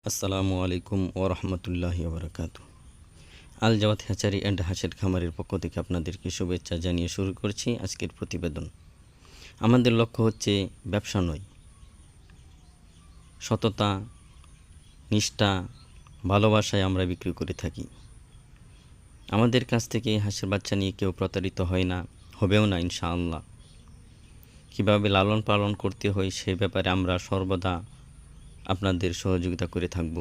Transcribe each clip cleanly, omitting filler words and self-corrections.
আসসালামু আলাইকুম ওরহমতুল্লাহি ওবরাকাতু। আল জাওয়াত হ্যাচারি অ্যান্ড হাঁসের খামারের পক্ষ থেকে আপনাদেরকে শুভেচ্ছা জানিয়ে শুরু করছি আজকের প্রতিবেদন। আমাদের লক্ষ্য হচ্ছে ব্যবসা নয়, সততা, নিষ্ঠা, ভালোবাসায় আমরা বিক্রি করে থাকি। আমাদের কাছ থেকে হাঁসের বাচ্চা নিয়ে কেউ প্রতারিত হয় না, হবেও না ইনশাআল্লাহ। কীভাবে লালন পালন করতে হয় সে ব্যাপারে আমরা সর্বদা আপনাদের সহযোগিতা করে থাকব।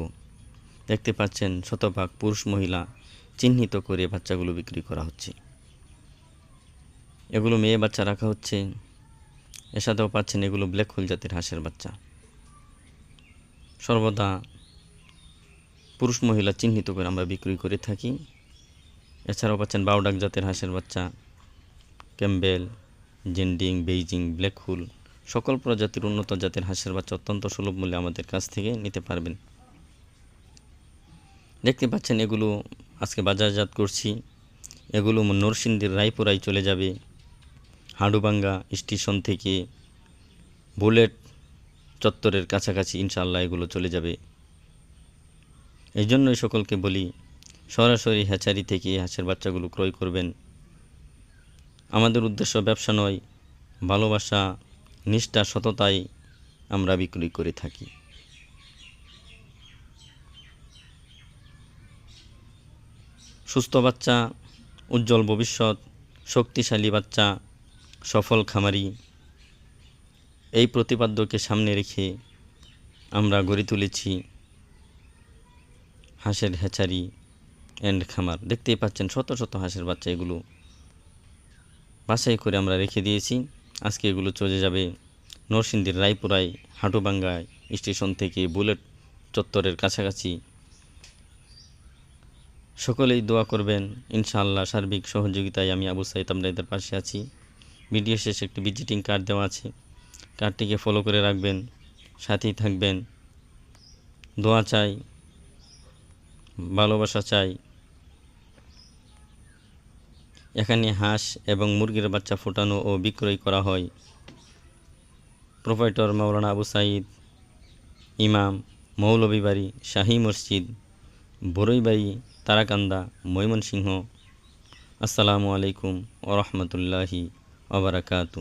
দেখতে পাচ্ছেন শতভাগ পুরুষ মহিলা চিহ্নিত করে বাচ্চাগুলো বিক্রি করা হচ্ছে। এগুলো মেয়ে বাচ্চা রাখা হচ্ছে। এর সাথেও পাচ্ছেন এগুলো ব্ল্যাক হোল জাতের হাঁসের বাচ্চা। সর্বদা পুরুষ মহিলা চিহ্নিত করে আমরা বিক্রি করে থাকি। এছাড়াও পাচ্ছেন বাউডাক জাতের হাঁসের বাচ্চা, ক্যাম্বেল, জেন্ডিং, বেইজিং, ব্ল্যাক হোল সকল প্রজাতির উন্নত জাতের হাঁসের বাচ্চা অত্যন্ত সুলভ মূল্যে আমাদের কাছ থেকে নিতে পারবেন। দেখতে পাচ্ছেন এগুলো আজকে বাজারজাত করছি। এগুলো নরসিংদীর রায়পুরায় চলে যাবে। হাড়ুভাঙ্গা স্টেশন থেকে বুলেট চত্বরের কাছাকাছি ইনশাআল্লাহ এগুলো চলে যাবে। এই জন্যই সকলকে বলি সরাসরি হ্যাচারি থেকে হাঁসের বাচ্চাগুলো ক্রয় করবেন। আমাদের উদ্দেশ্য ব্যবসা নয়, ভালোবাসা, নিষ্ঠা, সততায় আমরা বিক্রি করে থাকি। সুস্থ বাচ্চা, উজ্জ্বল ভবিষ্যৎ, শক্তিশালী বাচ্চা, সফল খামারি, এই প্রতিপাদ্যকে সামনে রেখে আমরা গড়ে তুলেছি হাঁসের হ্যাচারি অ্যান্ড খামার। দেখতেই পাচ্ছেন শত শত হাঁসের বাচ্চা এগুলো বাছাই করে আমরা রেখে দিয়েছি। আজকে এগুলো চলে যাবে নরসিংদীর রায়পুরায় হাটুভাঙ্গা স্টেশন থেকে বুলেট চত্বরের কাছাকাছি। সকলেই দোয়া করবেন ইনশাআল্লাহ। সার্বিক সহযোগিতায় আমি আবু সাইদ আপনাদের পাশে আছি। ভিডিও শেষে একটি ভিজিটিং কার্ড দেওয়া আছে, কার্ডটিকে ফলো করে রাখবেন, সাথেই থাকবেন। দোয়া চাই, ভালোবাসা চাই। এখানে হাঁস এবং মুরগির বাচ্চা ফোটানো ও বিক্রয় করা হয়। প্রোপাইটর মাওলানা আবু সাইদ, ইমাম, মৌলভীবাড়ি শাহী মসজিদ, বরইবাড়ি, তারাকান্দা, ময়মনসিংহ। আসসালামু আলাইকুম ওরহমতুল্লাহি ওবরাকাতু।